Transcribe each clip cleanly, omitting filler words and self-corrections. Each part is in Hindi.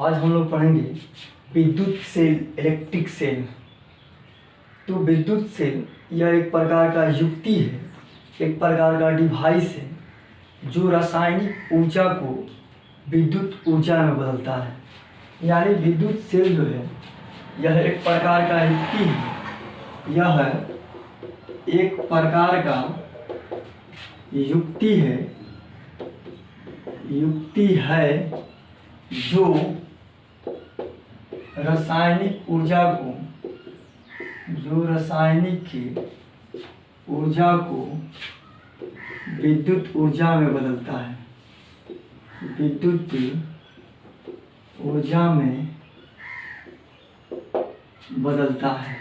आज हम लोग पढ़ेंगे विद्युत सेल, इलेक्ट्रिक सेल। तो विद्युत सेल यह एक प्रकार का युक्ति है, एक प्रकार का डिवाइस है जो रासायनिक ऊर्जा को विद्युत ऊर्जा में बदलता है। यानी विद्युत सेल जो है यह एक प्रकार का युक्ति है, यह एक प्रकार का युक्ति है जो रासायनिक ऊर्जा को विद्युत ऊर्जा में बदलता है, विद्युत ऊर्जा में बदलता है।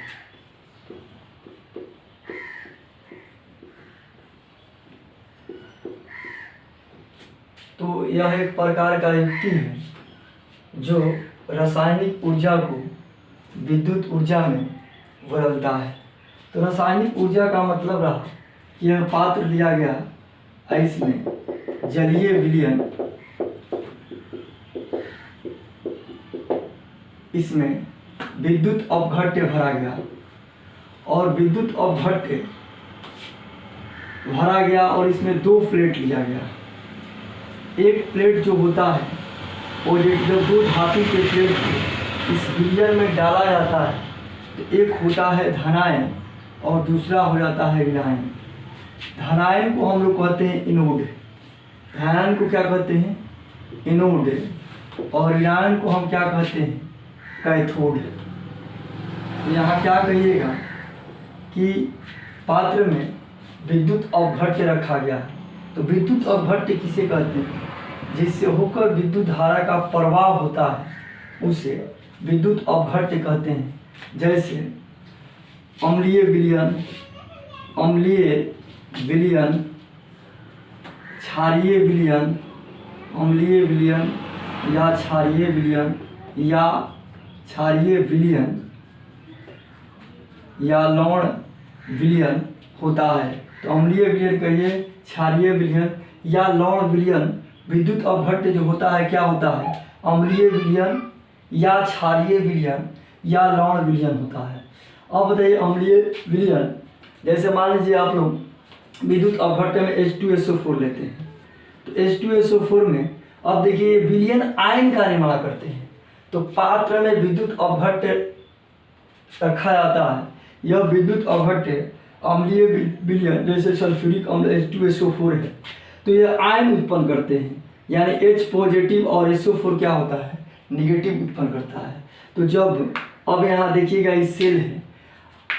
तो यह एक प्रकार का युक्ति है जो रासायनिक ऊर्जा को विद्युत ऊर्जा में बदलता है। तो रासायनिक ऊर्जा का मतलब रहा कि यह पात्र लिया गया, इसमें जलीय विलयन, इसमें विद्युत अपघट्य भरा गया और विद्युत अपघट्य भरा गया और इसमें दो प्लेट लिया गया। एक प्लेट जो होता है वो जब दो धातु के प्लेट को इस विलयन में डाला जाता है तो एक होता है धनायन और दूसरा हो जाता है ऋणायन। धनायन को हम लोग कहते हैं इनोड, धनायन को क्या कहते हैं? इनोड। और ऋणायन को हम क्या कहते हैं? कैथोड। तो यहाँ क्या कहिएगा कि पात्र में विद्युत अपघट्य रखा गया है। तो विद्युत अपघट्य किसे कहते हैं? जिससे होकर विद्युत धारा का प्रवाह होता है उसे विद्युत अपघट्य कहते हैं। जैसे अम्लीय विलयन, क्षारीय विलयन, अम्लीय विलयन या क्षारीय विलयन या लवण विलयन होता है। तो अम्लीय विलयन कहिए, क्षारीय विलयन या लवण विलयन। विद्युत अपघट्य जो होता है क्या होता है? अम्लीय विलयन या क्षारीय विलयन या लवण विलयन होता है। अब बताइए अम्लीय विलयन, जैसे मान लीजिए आप लोग विद्युत अपघट्य में H2SO4 लेते हैं। तो H2SO4 में अब देखिए विलयन आयन का निर्माण करते हैं। तो पात्र में विद्युत अपघट्य रखा जाता है। यह विद्युत अपघट्य अम्लीय विलयन जैसे सल्फ्यूरिक अम्ल H2SO4 है तो यह आयन उत्पन्न करते हैं। यानी H पॉजिटिव और SO4 क्या होता है? निगेटिव उत्पन्न करता है। तो जब अब यहाँ देखिएगा इस सेल है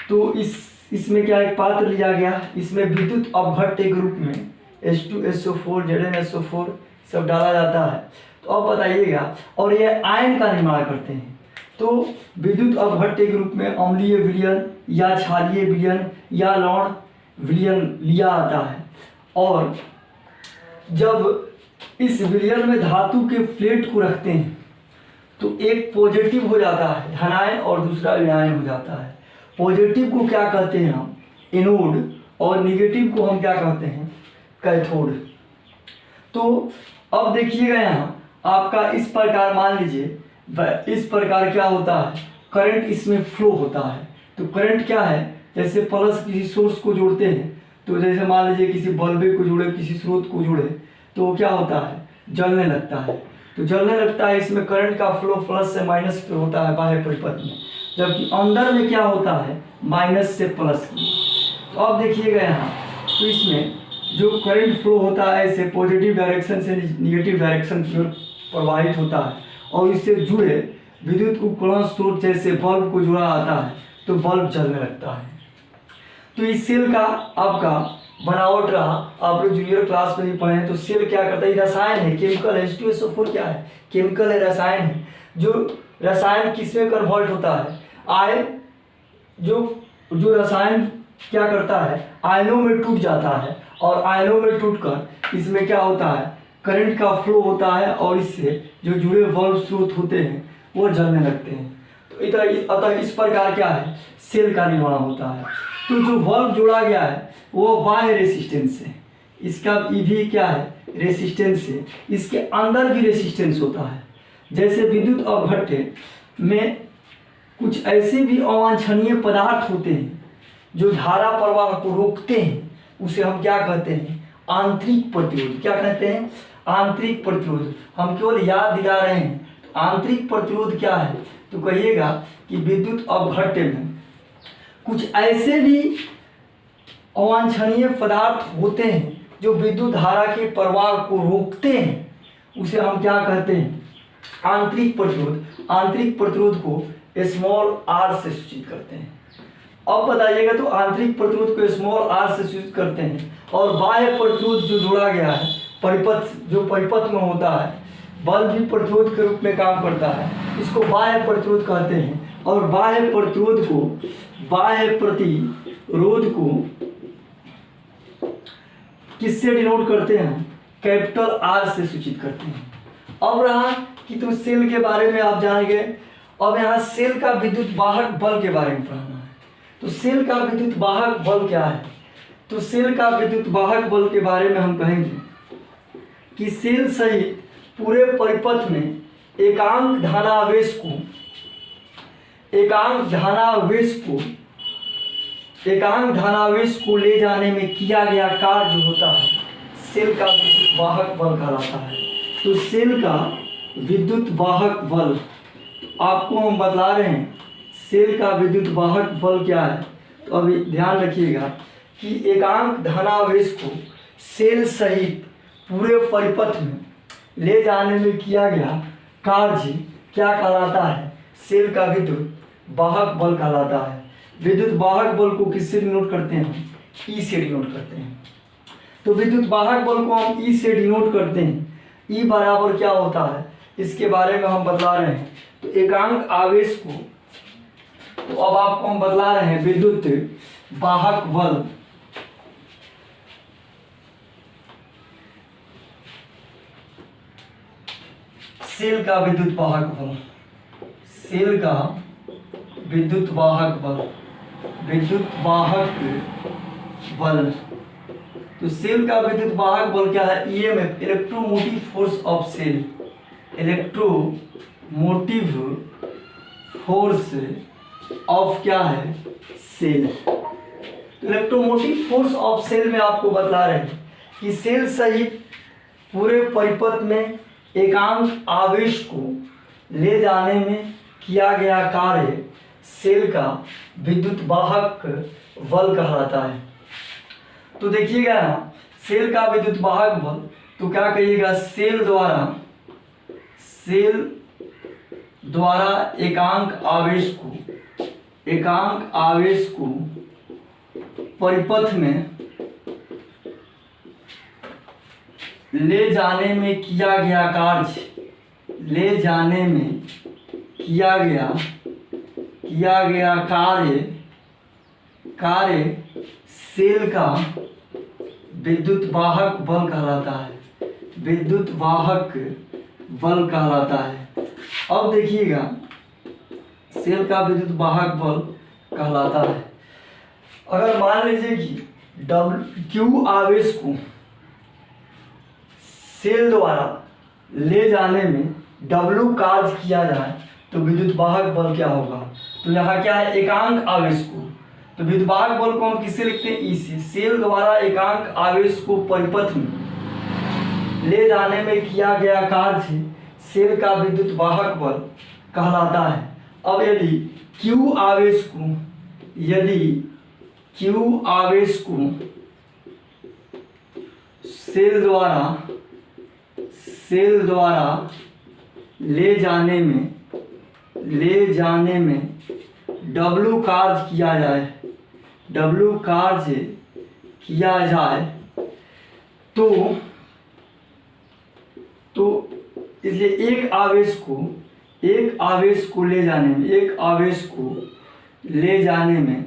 तो इसमें क्या एक पात्र लिया गया, इसमें विद्युत अपघट्य के रूप में H2SO4 ZnSO4 सब डाला जाता है। तो अब बताइएगा, और ये आयन का निर्माण करते हैं। तो विद्युत अपघट्य के रूप में अम्लीय विलयन या क्षारीय विलयन या लवण विलयन लिया जाता है। और जब इस विलयन में धातु के प्लेट को रखते हैं तो एक पॉजिटिव हो जाता है धनायन और दूसरा ऋणायन हो जाता है। पॉजिटिव को क्या कहते हैं हम? एनोड। और निगेटिव को हम क्या कहते हैं? कैथोड। तो अब देखिएगा यहाँ आपका इस प्रकार मान लीजिए, इस प्रकार क्या होता है? करंट इसमें फ्लो होता है। तो करंट क्या है? जैसे प्लस किसी सोर्स को जोड़ते हैं, तो जैसे मान लीजिए किसी बल्ब को जोड़े, किसी स्रोत को जोड़े, तो क्या होता है? जलने लगता है। तो जलने लगता है, इसमें करंट का फ्लो प्लस से माइनस पे होता है बाह्य परिपथ में, जबकि अंदर में क्या होता है? माइनस से प्लस की। तो अब देखिएगा यहाँ, तो इसमें जो करंट फ्लो होता है इसे पॉजिटिव डायरेक्शन से निगेटिव डायरेक्शन की ओर प्रवाहित होता है और इससे जुड़े विद्युत उपकरण स्रोत जैसे बल्ब को जोड़ा जाता है तो बल्ब जलने लगता है। तो इस सेल का आपका बनावट रहा, आप लोग जूनियर क्लास में भी पढ़े हैं। तो सेल क्या करता है? रसायन है, केमिकल है। H2SO4 क्या है? केमिकल है, रसायन है। जो रसायन किसमें कन्वर्ट होता है? आयन। जो रसायन क्या करता है? आयनों में टूट जाता है और आयनों में टूटकर इसमें क्या होता है? करंट का फ्लो होता है और इससे जो जुड़े बल्ब स्रोत होते हैं वो जलने लगते हैं। तो अतः इस प्रकार क्या है? सेल का निर्माण होता है। तो जो बल्ब जोड़ा गया है वो बाह्य रेसिस्टेंस है, इसका ईवी क्या है? रेसिस्टेंस है। इसके अंदर भी रेसिस्टेंस होता है। जैसे विद्युत अपघट्य में कुछ ऐसे भी अवांछनीय पदार्थ होते हैं जो धारा प्रवाह को रोकते हैं, उसे हम क्या कहते हैं? आंतरिक प्रतिरोध। क्या कहते हैं? आंतरिक प्रतिरोध। हम केवल याद दिला रहे हैं। तो आंतरिक प्रतिरोध क्या है? तो कहिएगा कि विद्युत अपघट्य में कुछ ऐसे भी अवांछनीय पदार्थ होते हैं जो विद्युत धारा के प्रवाह को रोकते हैं, उसे हम क्या कहते हैं? आंतरिक प्रतिरोध। आंतरिक प्रतिरोध को स्मॉल आर से सूचित करते हैं। अब बताइएगा, तो आंतरिक प्रतिरोध को स्मॉल आर से सूचित करते हैं, और बाह्य प्रतिरोध जो जोड़ा गया है परिपथ, जो परिपथ में होता है, बल्ब भी प्रतिरोध के रूप में काम करता है, इसको बाह्य प्रतिरोध कहते हैं। और बाह्य प्रतिरोध को किससे डिनोट करते हैं? कैपिटल आर से सूचित करते हैं। अब रहा कि तो सेल के बारे में आप जान गए। अब यहाँ सेल का विद्युत वाहक बल के बारे में पढ़ना है। तो सेल का विद्युत वाहक बल क्या है? तो सेल का विद्युत वाहक बल के बारे में हम कहेंगे कि सेल सहित पूरे परिपथ में एकांक धनावेश को ले जाने में किया गया कार्य जो होता है, सेल का विद्युत वाहक बल कहलाता है। तो सेल का विद्युत वाहक बल आपको हम बतला रहे हैं। सेल का विद्युत वाहक बल क्या है? तो अभी ध्यान रखिएगा कि एकांक धनावेश को सेल सहित पूरे परिपथ में ले जाने में किया गया कार्य क्या कहलाता है? सेल का विद्युत वाहक बल कहलाता है। विद्युत वाहक बल को किससे डिनोट करते हैं? ई से डिनोट करते हैं। तो विद्युत वाहक बल को हम ई से डिनोट करते हैं। ई बराबर क्या होता है, इसके बारे में हम बतला रहे हैं। तो एकांक आवेश को, तो अब आपको हम बतला रहे हैं विद्युत वाहक बल सेल का विद्युत वाहक बल, सेल का विद्युत वाहक बल, विद्युत वाहक बल। तो सेल का विद्युत वाहक बल क्या है? EMF, electromotive force of cell, electromotive force of क्या है? सेल। तो इलेक्ट्रोमोटिव फोर्स ऑफ सेल में आपको बतला रहे हैं कि सेल सहित पूरे परिपथ में एकांक आवेश को ले जाने में किया गया कार्य सेल का विद्युत वाहक बल कहलाता है। तो देखिएगा यहाँ सेल का विद्युत वाहक बल, तो क्या कहिएगा? सेल द्वारा एकांक आवेश को परिपथ में ले जाने में किया गया कार्य सेल का विद्युत वाहक बल कहलाता है, विद्युत वाहक बल कहलाता है। अब देखिएगा सेल का विद्युत वाहक बल कहलाता है। अगर मान लीजिए कि क्यू आवेश को सेल द्वारा ले जाने में W कार्य किया जाए तो विद्युत वाहक बल क्या होगा? तो यहाँ क्या है? एकांक आवेश को, तो विद्युत वाहक बल को हम किससे लिखते हैं? ई से। सेल द्वारा एकांक आवेश को परिपथ में ले जाने में किया गया कार्य सेल का विद्युत वाहक बल कहलाता है। अब यदि क्यू आवेश को सेल द्वारा ले जाने में W कार्य किया जाए तो इसलिए एक आवेश को ले जाने में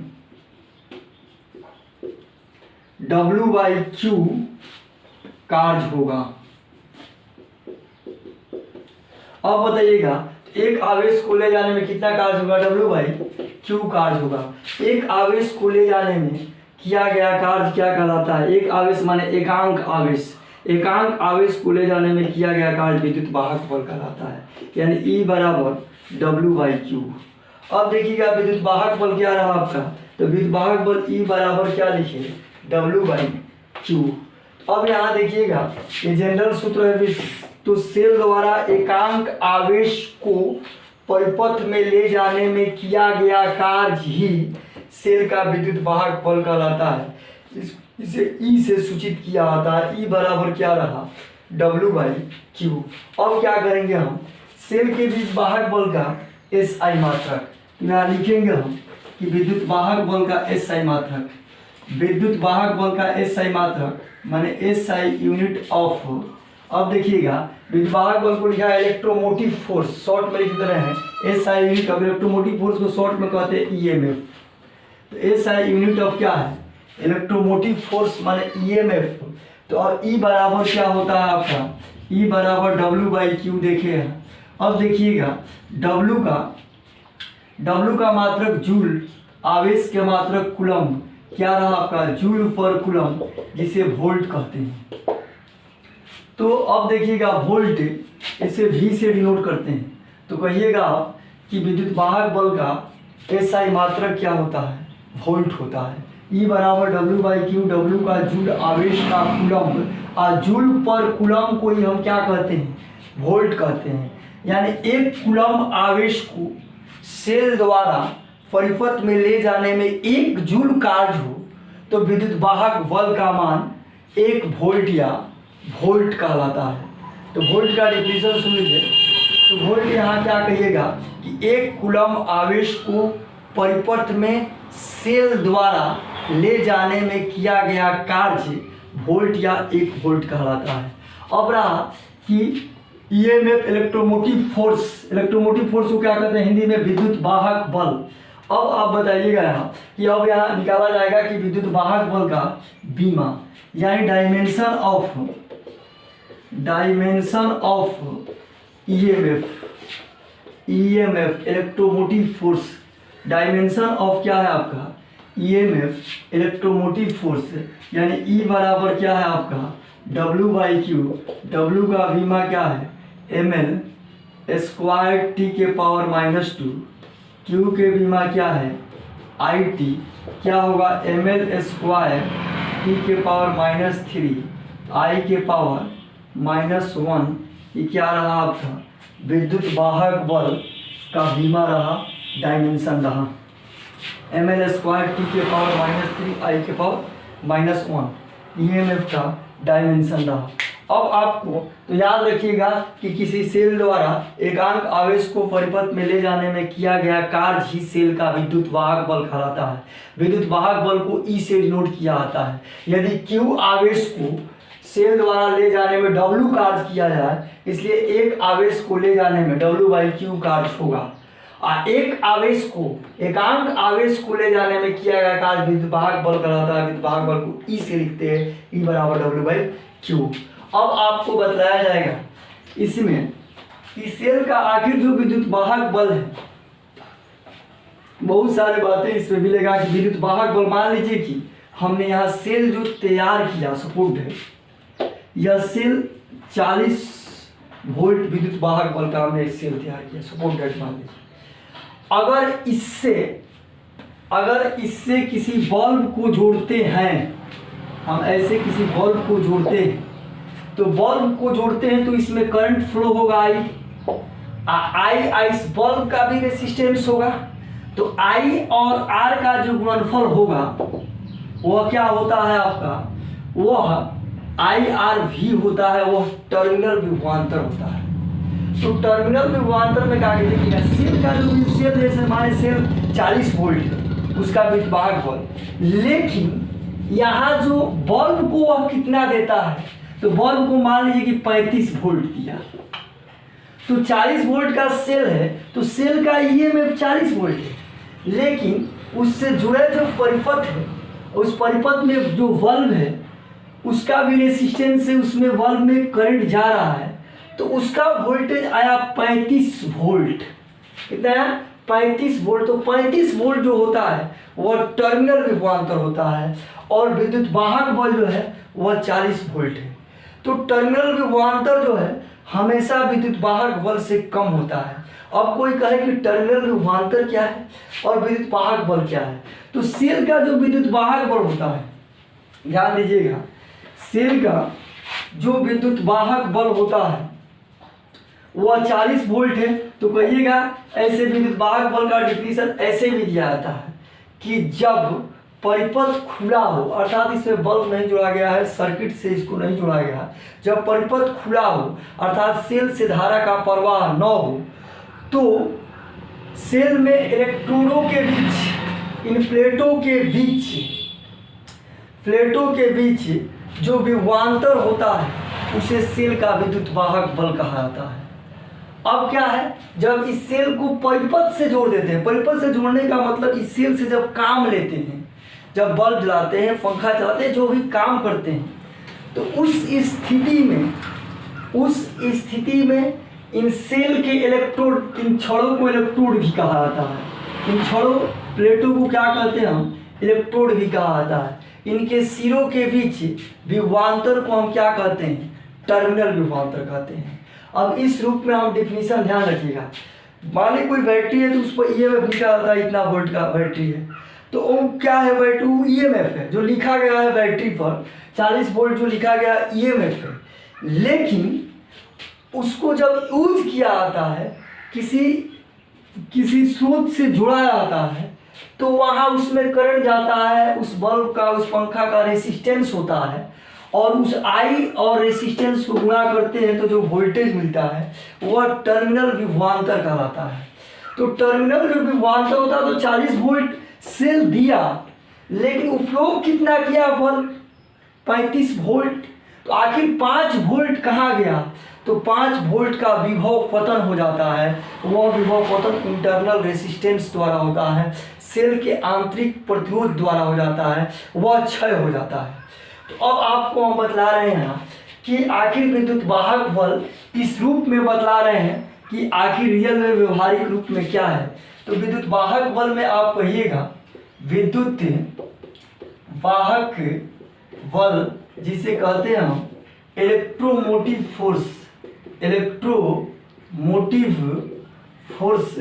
W/Q कार्य होगा। अब बताइएगा एक आवेश को ले जाने में कितना कार्य होगा? W/Q कार्य होगा। एक आवेश को ले जाने में किया गया कार्य क्या कहलाता है? एक आवेश माने एकांक आवेश, एकांक आवेश को ले जाने में किया गया कार्य विद्युत वाहक बल कहलाता है, यानी E बराबर W/Q। अब देखिएगा विद्युत वाहक बल क्या रहा आपका, तो विद्युत वाहक बल E बराबर क्या लिखे, W/Q। अब यहाँ देखिएगा ये जनरल सूत्र है, तो सेल द्वारा एकांक आवेश को परिपथ में ले जाने में किया गया कार्य ही सेल का विद्युत वाहक बल कहलाता है। इसे E से सूचित किया जाता है। E बराबर क्या रहा, W/Q। अब क्या करेंगे हम, सेल के विद्युत वाहक बल का SI मात्रक यहाँ लिखेंगे हम कि विद्युत वाहक बल का SI मात्रक, विद्युत वाहक बल का SI मात्रक माने SI यूनिट ऑफ। अब देखिएगा विद्युत वाहक बल को लिखा है इलेक्ट्रोमोटिव फोर्स, शॉर्ट में लिख दे रहे हैं SI unit of electromotive force को शॉर्ट में कहते हैं EMF। तो SI यूनिट ऑफ क्या है, इलेक्ट्रोमोटिव फोर्स माने EMF। तो और E बराबर क्या होता है आपका, E बराबर W/Q देखे हैं। अब देखिएगा W का मात्रक जूल, आवेश के मात्रक कूलम्ब, क्या रहा आपका, जूल पर कूलम्ब, जिसे वोल्ट कहते हैं। तो अब देखिएगा वोल्ट, इसे V से डिनोट करते हैं। तो कहिएगा आप कि विद्युत वाहक बल का SI मात्रक क्या होता है, वोल्ट होता है। E बराबर W/Q, W का जूल आवेश का कूलम्ब, और जूल पर कूलम्ब को ही हम क्या कहते हैं, वोल्ट कहते हैं। यानी एक कूलम्ब आवेश को सेल द्वारा परिपथ में ले जाने में 1 जूल कार्य हो तो विद्युत वाहक बल का मान 1 वोल्ट या वोल्ट कहलाता है। तो वोल्ट का डेफिनेशन सुन लीजिए। तो वोल्ट यहाँ क्या कहिएगा कि एक कूलम्ब आवेश को परिपथ में सेल द्वारा ले जाने में किया गया कार्य वोल्ट या 1 वोल्ट कहलाता है। अब रहा कि EMF electromotive force, electromotive force को क्या कहते हैं हिंदी में, विद्युत वाहक बल। अब आप बताइएगा यहाँ कि अब यहाँ निकाला जाएगा कि विद्युत वाहक बल का बीमा, यानी dimension of EMF electromotive force, dimension of क्या है आपका, EMF इलेक्ट्रोमोटिव फोर्स, यानी E बराबर क्या है आपका, W/Q। W का बीमा क्या है, ml² T के पावर -2। Q के बीमा क्या है, IT, क्या होगा, ml² T के पावर -3 I के पावर -1। ये क्या रहा आपका, विद्युत वाहक बल का बीमा रहा, डायमेंशन रहा ml² T के पावर -3 I के पावर -1, EMF का डायमेंशन रहा। अब आपको तो याद रखिएगा कि किसी सेल द्वारा एकांक आवेश को परिपथ में ले जाने में किया गया कार्य ही सेल का विद्युत वाहक बल कहलाता है। विद्युत वाहक बल को E से डिनोट किया जाता है। यदि Q आवेश को सेल द्वारा ले जाने में W कार्य किया जाए, इसलिए एक आवेश को ले जाने में W/Q कार्य होगा, और एक आवेश को, एकांक आवेश को ले जाने में किया गया कार्य विद्युत वाहक बल कहलाता है। विद्युत वाहक बल को E से लिखते हैं, E बराबर W/Q। अब आपको बताया जाएगा इसमें कि सेल का आखिर जो विद्युत वाहक बल है, बहुत सारे बातें इसमें मिलेगा कि विद्युत वाहक बल, मान लीजिए कि हमने यहाँ सेल जो तैयार किया, सपोर्ट है, यह सेल 40 वोल्ट विद्युत वाहक बल का हमने एक सेल तैयार किया, सपोर्ट डेट मान लीजिए। अगर इससे किसी बल्ब को जोड़ते हैं, हम ऐसे किसी बल्ब को जोड़ते हैं, तो बल्ब को जोड़ते हैं तो इसमें करंट फ्लो होगा I इस बल्ब का भी रेसिस्टेंस होगा। तो I और R का जो गुणनफल होगा वह क्या होता है आपका, वह IRV होता है, वह टर्मिनल विभवांतर होता है। तो टर्मिनल विभवांतर में क्या देखिएगा, सेल का जो सेल जैसे हमारे सेल 40 वोल्ट है उसका विद्युत वाहक बल, लेकिन यहाँ जो बल्ब को वह कितना देता है, तो बल्ब को मान लीजिए कि 35 वोल्ट दिया, तो 40 वोल्ट का सेल है, तो सेल का EMF 40 वोल्ट है, लेकिन उससे जुड़े जो परिपथ है, उस परिपथ में जो बल्ब है उसका भी रेसिस्टेंस है, उसमें बल्ब में करंट जा रहा है, तो उसका वोल्टेज आया 35 वोल्ट। कितना है, 35 वोल्ट। तो 35 वोल्ट जो होता है वह टर्मिनल विभवांतर होता है, और विद्युत वाहक बल जो है वह 40 वोल्ट है। तो टर्मिनल विभवांतर जो है हमेशा विद्युत वाहक बल से कम होता है। अब कोई कहे कि टर्मिनल विभवांतर क्या है और विद्युत वाहक बल क्या है, तो सेल का जो विद्युत वाहक बल होता है, ध्यान दीजिएगा, सेल का जो विद्युत वाहक बल होता है वह 40 वोल्ट है। तो कहिएगा ऐसे विद्युत वाहक बल का डिफिनीशन ऐसे भी दिया जाता है कि जब परिपथ खुला हो, अर्थात इसमें बल्ब नहीं जोड़ा गया है, सर्किट से इसको नहीं जोड़ा गया है, जब परिपथ खुला हो अर्थात सेल से धारा का प्रवाह न हो, तो सेल में इलेक्ट्रोडों के बीच, इन प्लेटों के बीच जो विभवांतर होता है उसे सेल का विद्युत वाहक बल कहा जाता है। अब क्या है, जब इस सेल को परिपथ से जोड़ देते हैं, परिपथ से जोड़ने का मतलब इस सेल से जब काम लेते हैं, जब बल्ब जलाते हैं, पंखा चलाते हैं, जो भी काम करते हैं, तो उस स्थिति में इन सेल के इलेक्ट्रोड, इन छड़ों को इलेक्ट्रोड भी कहा जाता है। इन छड़ों प्लेटों को क्या कहते हैं हम, इलेक्ट्रोड भी कहा जाता है। इनके सिरों के बीच विभवांतर को हम क्या कहते हैं, टर्मिनल विभवांतर कहते हैं। अब इस रूप में हम डिफिनीशन ध्यान रखिएगा। मान ली कोई बैटरी है तो उस पर ईएमएफ लिखा जाता है, इतना वोल्ट का बैटरी है, तो वो क्या है, बैटरी वो ईएमएफ है जो लिखा गया है बैटरी पर, 40 वोल्ट जो लिखा गया ईएमएफ है। लेकिन उसको जब यूज किया जाता है, किसी स्रोत से जोड़ा जाता है, तो वहाँ उसमें करंट जाता है, उस बल्ब का, उस पंखा का रेसिस्टेंस होता है, और उस आई और रेसिस्टेंस को गुणा करते हैं तो जो वोल्टेज मिलता है वह टर्मिनल विभवांतर कहलाता है। तो टर्मिनल जो विभवांतर होता है तो 40 वोल्ट सेल दिया, लेकिन उपयोग कितना किया, बल्ब 35 वोल्ट। तो आखिर 5 वोल्ट कहाँ गया, तो 5 वोल्ट का विभव पतन हो जाता है। वह विभव पतन इंटरनल रेसिस्टेंस द्वारा होता है, सेल के आंतरिक प्रतिरोध द्वारा हो जाता है, वह क्षय हो जाता है। तो अब आपको हम बतला रहे हैं कि आखिर विद्युत वाहक बल इस रूप में बतला रहे हैं कि आखिर रियल में व्यवहारिक रूप में क्या है। तो विद्युत वाहक बल में आप कहिएगा विद्युत वाहक बल, जिसे कहते हैं हम इलेक्ट्रोमोटिव फोर्स,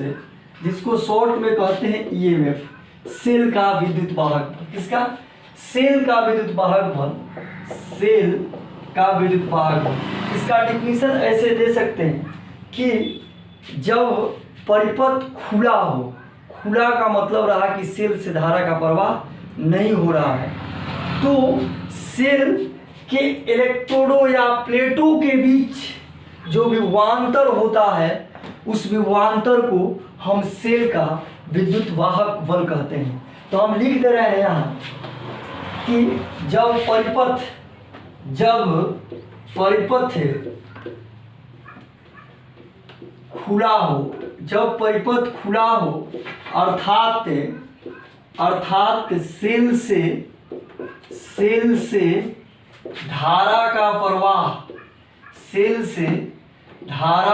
जिसको शॉर्ट में कहते हैं ईएमएफ, सेल का विद्युत वाहक बल। किसका, सेल का विद्युत वाहक बल, सेल का विद्युत वाहक बल। इसका डिफिनीशन ऐसे दे सकते हैं कि जब परिपथ खुला हो, खुला का मतलब रहा कि सेल से धारा का प्रवाह नहीं हो रहा है, तो सेल के इलेक्ट्रोडों या प्लेटों के बीच जो विभवांतर होता है, उस विभवांतर को हम सेल का विद्युत वाहक बल कहते हैं। तो हम लिख दे रहे हैं यहाँ कि जब परिपथ खुला हो, जब परिपथ खुला हो, अर्थात सेल से धारा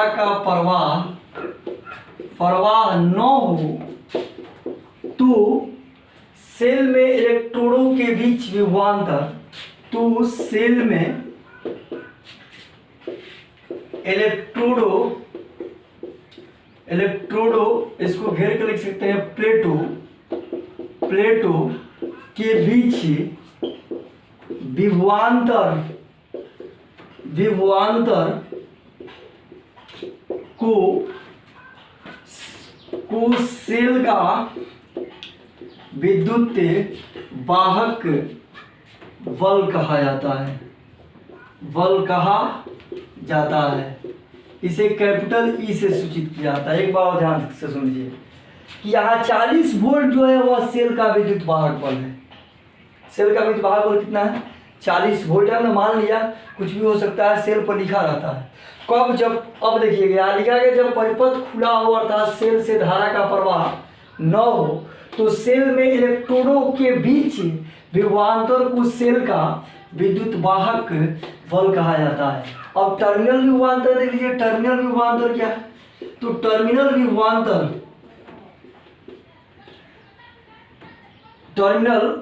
का प्रवाह न हो, तो सेल में इलेक्ट्रोडों के बीच विभवांतर, तो सेल में इलेक्ट्रोडो इसको घेर कर लिख सकते हैं प्लेटो के बीच विभवांतर को सेल का विद्युत वाहक बल कहा जाता है। इसे कैपिटल ई से सूचित किया जाता है। एक बार ध्यान से सुनिए कि यहाँ 40 वोल्ट जो है वह सेल का विद्युत वाहक बल है। सेल का विद्युत वाहक बल कितना है, 40 वोल्ट है। हमने मान लिया, कुछ भी हो सकता है, सेल पर लिखा रहता है। कब, जब, अब देखिएगा यहाँ लिखा गया जब परिपथ खुला हो अर्थात सेल से धारा का प्रवाह न हो, तो सेल में इलेक्ट्रोडों के बीच विभवांतर को सेल का विद्युत वाहक बल कहा जाता है। अब टर्मिनल विभवांतर देख लीजिए, टर्मिनल विभवांतर क्या है, तो टर्मिनल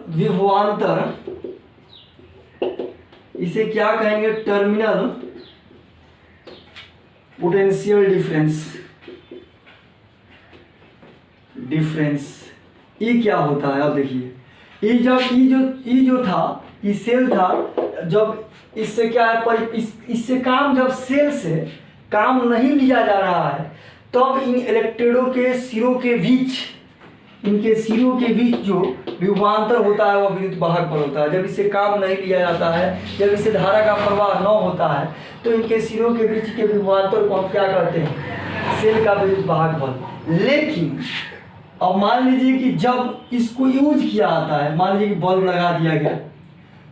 विभवांतर इसे क्या कहेंगे, टर्मिनल पोटेंशियल डिफरेंस। ये क्या होता है, अब देखिए, ये जब ई जो था, ये सेल था, जब इससे क्या है, इससे काम, जब सेल से काम नहीं लिया जा रहा है, तब इन इलेक्ट्रोडों के सिरों के बीच, इनके सिरों के बीच जो विभवांतर होता है वह विद्युत वाहक बल होता है। जब इससे काम नहीं लिया जाता है, जब इससे धारा का प्रवाह न होता है, तो इनके सिरों के बीच के विभवांतर को हम क्या कहते हैं, सेल का विद्युत वाहक बल। लेकिन अब मान लीजिए कि जब इसको यूज किया जाता है, मान लीजिए कि बल्ब लगा दिया गया,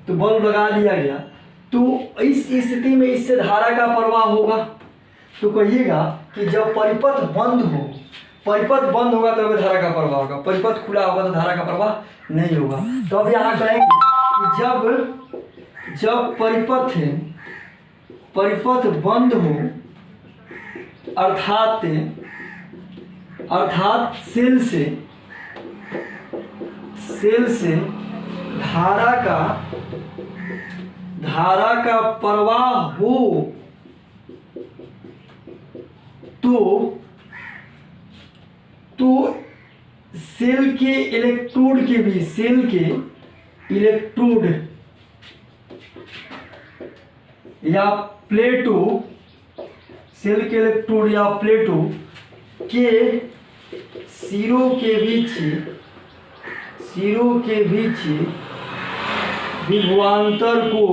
तो बल्ब लगा दिया गया, तो इस स्थिति में इससे धारा का प्रवाह होगा। तो कहिएगा कि जब परिपथ बंद होगा तब धारा का प्रवाह होगा, परिपथ खुला होगा तो धारा का प्रवाह नहीं होगा। तो अब यहाँ कहेंगे कि जब परिपथ बंद हो, अर्थात सेल से धारा का प्रवाह हो, तो सेल के इलेक्ट्रोड के भी, सेल के इलेक्ट्रोड या प्लेटो के सिरों के बीच विभवांतर को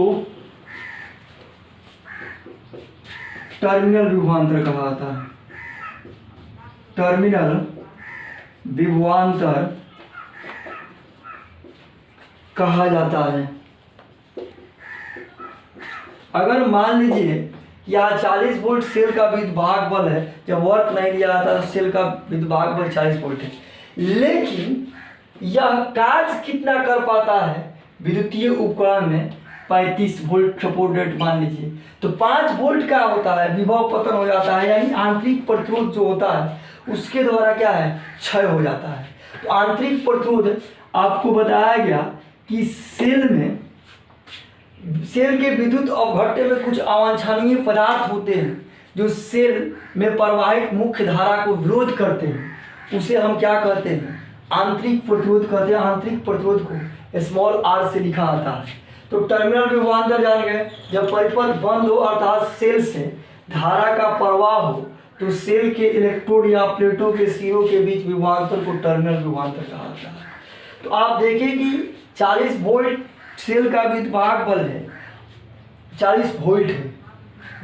टर्मिनल विभवांतर कहा जाता है। टर्मिनल विभवांतर कहा जाता है। अगर मान लीजिए यहाँ 40 वोल्ट सेल का विद्युत वाहक बल है, जब वर्क नहीं लिया जाता तो सेल का विद्युत वाहक बल 40 वोल्ट है, लेकिन यह कार्य कितना कर पाता है विद्युतीय उपकरण में, 35 वोल्ट सपोर्ट रेट मान लीजिए, तो 5 वोल्ट का होता है, विभव पतन हो जाता है, यानी आंतरिक प्रतिरोध जो होता है उसके द्वारा क्या है, क्षय हो जाता है। तो आंतरिक प्रतिरोध आपको बताया गया कि सेल के विद्युत अवघट्टे में कुछ अवांछनीय पदार्थ होते हैं जो सेल में प्रवाहित मुख्य धारा को विरोध करते हैं, उसे हम क्या कहते हैं, आंतरिक प्रतिरोध कहते हैं। आंतरिक प्रतिरोध को स्मॉल आर से लिखा आता है। तो टर्मिनल विभवांतर जान गए, जब परिपथ बंद हो अर्थात सेल से धारा का प्रवाह हो, तो सेल के इलेक्ट्रोड या प्लेटों के सिरों के बीच विभवांतर को टर्मिनल विभवांतर कहा जाता है। तो आप देखें कि 40 वोल्ट सेल का विद्युत वाहक बल है, 40 वोल्ट है,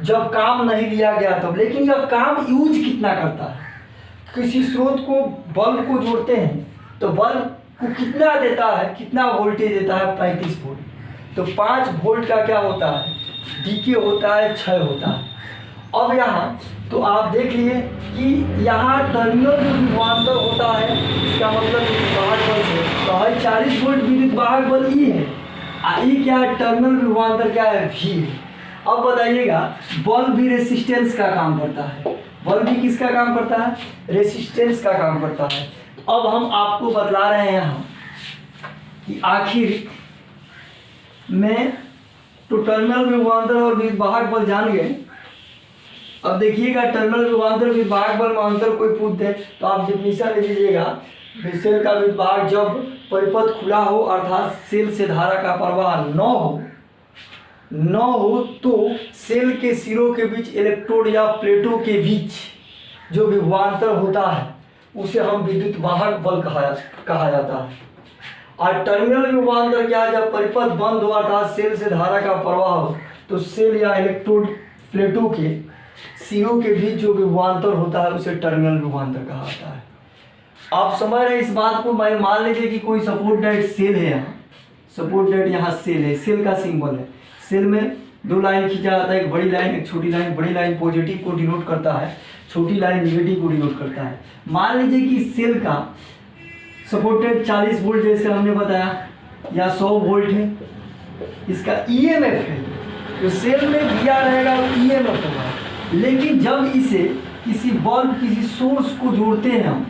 जब काम नहीं लिया गया तब, लेकिन यह काम यूज कितना करता है, किसी स्रोत को बल्ब को जोड़ते हैं तो बल्ब को कितना देता है, कितना वोल्टेज देता है, 35 वोल्ट। तो 5 वोल्ट का क्या होता है, डीके होता है, क्षय होता है। अब यहाँ तो आप देख लिए कि यहाँ टर्मिनल जो विभवांतर होता है, इसका मतलब वाहक बल से तो है 40 वोल्ट विद्युत वाहक बल ई है, ई क्या है, टर्मिनल विभवांतर क्या है, वी है। अब बताइएगा, बल्ब भी रेसिस्टेंस का काम करता है, बल्ब भी किसका काम करता है, रेसिस्टेंस का काम करता है। अब हम आपको बतला रहे हैं यहाँ कि आखिर में तो टर्मिनल विभवांतर और विद्युत वाहक बल जान गए। अब देखिएगा, टर्मिनल विभवांतर विद्युत वाहक बल में अंतर कोई पूछ दे तो आप डेफिनेशन ले लीजिएगा। सेल का विद्युत वाहक जब परिपथ खुला हो अर्थात सेल से धारा का प्रवाह न हो तो सेल के सिरों के बीच इलेक्ट्रोड या प्लेटों के बीच जो विभवांतर होता है उसे हम विद्युत वाहक बल कहा जाता है। और टर्मिनल विभवांतर क्या है, जब परिपथ बंद हो अर्थात सेल से धारा का प्रवाह हो तो सेल या इलेक्ट्रोड प्लेटों के सिरों के बीच जो विभवांतर होता है उसे टर्मिनल विभवांतर कहा जाता है। आप समझ रहे हैं इस बात को। मैं मान लीजिए कि कोई सपोर्ट डाइट सेल है, यहाँ सपोर्ट डाइट यहाँ सेल है, सेल का सिंबल है, सेल में 2 लाइन खींचा जाता है, एक बड़ी लाइन एक छोटी लाइन। बड़ी लाइन पॉजिटिव को डिनोट करता है, छोटी लाइन नेगेटिव को डिनोट करता है। मान लीजिए कि सेल का सपोर्टेड 40 वोल्ट जैसे हमने बताया या 100 वोल्ट है, इसका ईएमएफ है, तो सेल में दिया रहेगा वो ईएमएफ होगा। लेकिन जब इसे किसी बल्ब किसी सोर्स को जोड़ते हैं हम,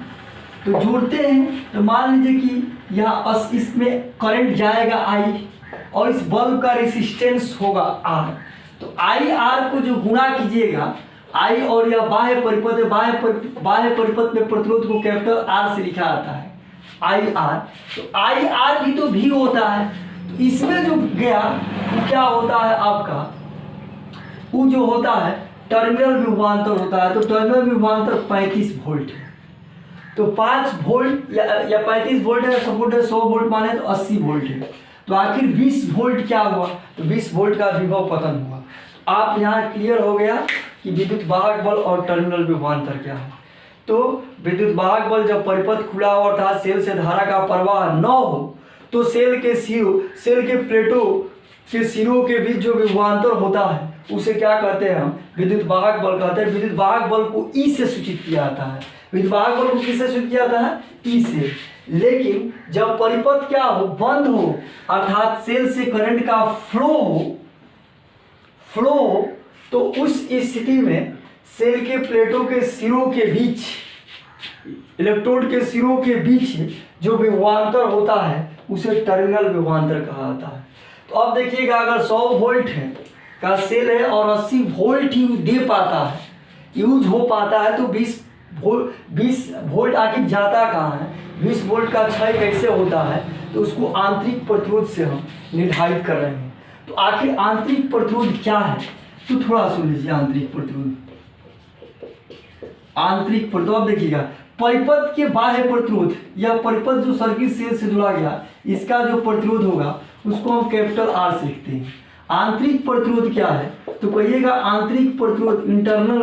तो जोड़ते हैं तो मान लीजिए कि यहाँ इसमें करंट जाएगा आई, और इस बल्ब का रेसिस्टेंस होगा आर। तो आई आर को जो गुणा कीजिएगा, आई और यह बाह्य परिपथ, बाह्य परिपथ में प्रतिरोध को कैपिटल आर से लिखा जाता है आई आर। तो आई आर भी तो भी होता है, तो इसमें जो गया वो क्या होता है आपका, वो जो होता है टर्मिनल विभवांतर होता है। तो टर्मिनल विभवांतर 35 वोल्ट है। तो 5 वोल्ट या 35 वोल्ट है, सपोर्ट है 100 वोल्ट माने तो 80 वोल्ट है। तो आखिर 20 वोल्ट क्या हुआ, तो 20 वोल्ट का विभव पतन हुआ। आप यहाँ क्लियर हो गया कि विद्युत वाहक बल और टर्मिनल विभवांतर क्या है। तो विद्युत वाहक बल जब परिपथ खुला हो अर्थात सेल से धारा का प्रवाह न हो, तो सेल के प्लेटों के सिरों के बीच जो विभवांतर होता है उसे क्या कहते हैं हम, विद्युत वाहक बल कहते हैं। विद्युत वाहक बल को ई से सूचित किया जाता है। विद्युत वाहक बल को किससे सूचित किया जाता है, ई से। लेकिन जब परिपथ क्या हो, बंद हो अर्थात सेल से करंट का फ्लो हो, तो उस स्थिति में सेल के प्लेटों के सिरों के बीच, इलेक्ट्रोड के सिरों के बीच जो विभवांतर होता है उसे टर्मिनल विभवांतर कहा जाता है। तो अब देखिएगा, अगर 100 वोल्ट है का सेल है और 80 वोल्ट ही दे पाता है, यूज हो पाता है, तो 20 वोल्ट आखिर जाता कहाँ है, 20 वोल्ट का क्षय कैसे होता है, तो उसको आंतरिक प्रतिरोध से हम निर्धारित कर रहे हैं। तो आखिर आंतरिक प्रतिरोध क्या है, तो थोड़ा सुन लीजिए। आंतरिक प्रतिरोध अब देखिएगा, परिपथ के बाह्य प्रतिरोध या परिपथ जो सर्किट सेल से जुड़ा गया, इसका जो प्रतिरोध होगा उसको हम कैपिटल आर से लिखते हैं। आंतरिक प्रतिरोध क्या है, तो कहिएगा आंतरिक प्रतिरोध इंटरनल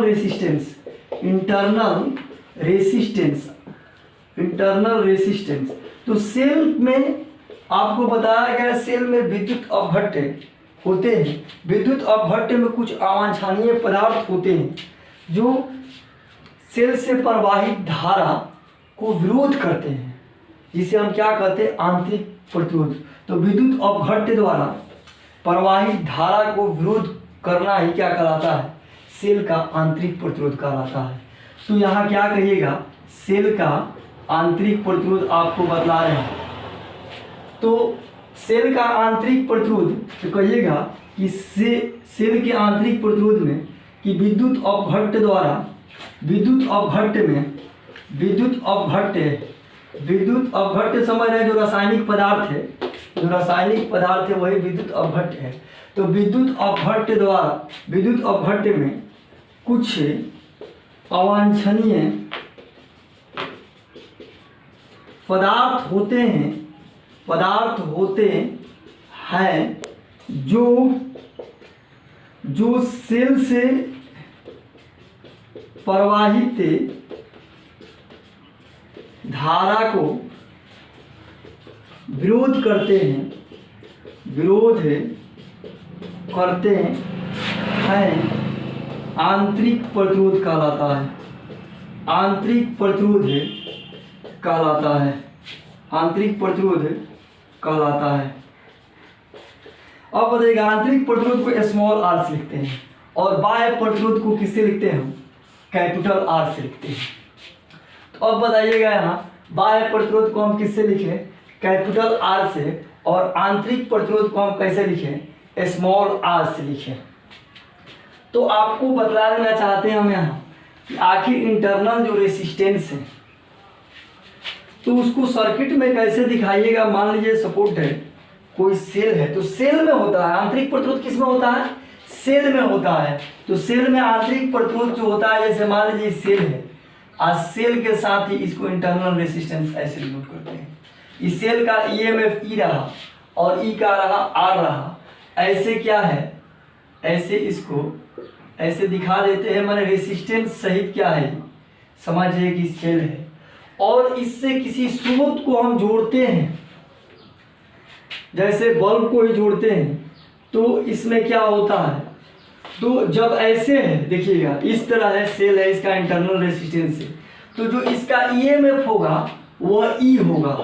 रेसिस्टेंस। तो सेल में आपको बताया गया, सेल में विद्युत अपघट्य होते हैं। विद्युत अपघट्य में कुछ अवांछनीय पदार्थ होते हैं जो सेल से प्रवाहित धारा को विरोध करते हैं, जिसे हम क्या कहते हैं, आंतरिक प्रतिरोध। तो विद्युत अपघट्य द्वारा प्रवाहित धारा को विरोध करना ही क्या कहलाता है, सेल का आंतरिक प्रतिरोध कहलाता है। तो यहाँ क्या कहिएगा, सेल का आंतरिक प्रतिरोध आपको बतला रहे हैं। तो सेल का आंतरिक प्रतिरोध तो कहिएगा कि सेल के आंतरिक प्रतिरोध में कि विद्युत अपघट्य द्वारा, विद्युत अपघट्य समझ रहे, जो रासायनिक पदार्थ है वही विद्युत अपघट्य है। तो विद्युत अपघट्य में कुछ अवांछनीय पदार्थ होते हैं जो सेल से प्रवाहित धारा को विरोध करते हैं, आंतरिक प्रतिरोध कहलाता है। आंतरिक प्रतिरोध कहलाता है। अब बताइएगा, आंतरिक प्रतिरोध को स्मॉल आर से लिखते हैं और बाह्य प्रतिरोध को किससे लिखते हैं, हम कैपिटल आर से लिखते हैं। तो अब बताइएगा, यहाँ बाह्य प्रतिरोध को हम किससे लिखें, कैपिटल आर से, और आंतरिक प्रतिरोध को हम कैसे लिखें, स्मॉल आर से लिखें। तो आपको बतला देना चाहते हैं हम यहाँ कि आखिर इंटरनल जो रेसिस्टेंस है तो उसको सर्किट में कैसे दिखाइएगा। मान लीजिए सपोर्ट है, कोई सेल है, तो सेल में होता है आंतरिक प्रतिरोध, किस में होता है, सेल में होता है। तो सेल में आंतरिक प्रतिरोध जो होता है, जैसे मान लीजिए सेल है, आज सेल के साथ ही इसको इंटरनल रेसिस्टेंस ऐसे डिनोट करते हैं। इस सेल का ईएमएफ ई रहा और ई का रहा आर रहा, ऐसे क्या है, ऐसे इसको ऐसे दिखा देते हैं, माने रेसिस्टेंस सहित क्या है, समझिए कि सेल है और इससे किसी स्रोत को हम जोड़ते हैं, जैसे बल्ब को ही जोड़ते हैं। तो इसमें क्या होता है, तो जब ऐसे है, देखिएगा इस तरह है, सेल है, इसका इंटरनल रेसिस्टेंस है, तो जो इसका ईएमएफ होगा वह ई होगा,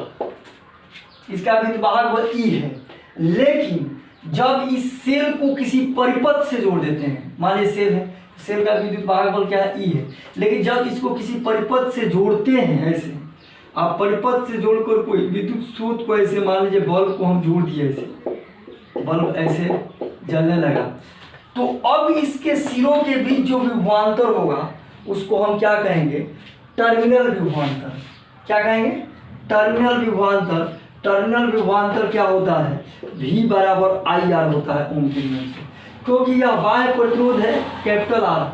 इसका विद्युत वह ई है। लेकिन जब इस सेल को किसी परिपथ से जोड़ देते हैं, मानिए सेल है, सेल का विद्युत बल क्या है, ई है, लेकिन जब इसको किसी परिपथ से जोड़ते हैं, ऐसे आप परिपथ से जोड़कर कोई विद्युत स्रोत को, ऐसे मान लीजिए बल्ब को हम जोड़ दिए ऐसे, बल्ब ऐसे जलने लगा। तो अब इसके सिरों के बीच जो विभवांतर होगा उसको हम क्या कहेंगे? टर्मिनल विभवांतर। क्या कहेंगे? टर्मिनल विभवांतर। टर्मिनल विभवांतर क्या होता है? V बराबर आई आर होता है ओम के नियम से, क्योंकि यह बाह्य प्रतिरोध है कैपिटल आर,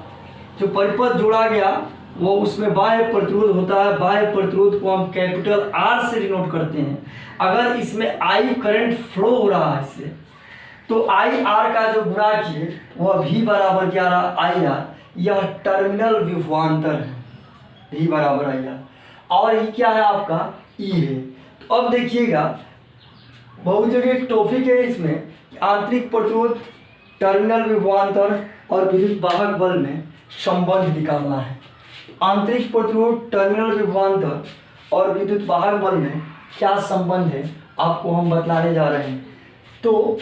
जो परिपथ जोड़ा गया वो उसमें बाह्य प्रतिरोध होता है। बाह्य प्रतिरोध को हम कैपिटल आर से डिनोट करते हैं। अगर इसमें आई करंट फ्लो हो रहा है इससे, तो आई आर का जो गुणा किए वह V बराबर क्या रहा? I R. यह टर्मिनल विभवांतर है, V बराबर आई आर। और ये क्या है आपका? ई है। तो अब देखिएगा बहुत जगह एक टॉपिक है इसमें, आंतरिक प्रतिरोध, टर्मिनल विभवांतर और विद्युत वाहक बल में संबंध निकालना है। आंतरिक प्रतिरोध, टर्मिनल विभवांतर और विद्युत वाहक बल में क्या संबंध है आपको हम बतलाने जा रहे हैं। तो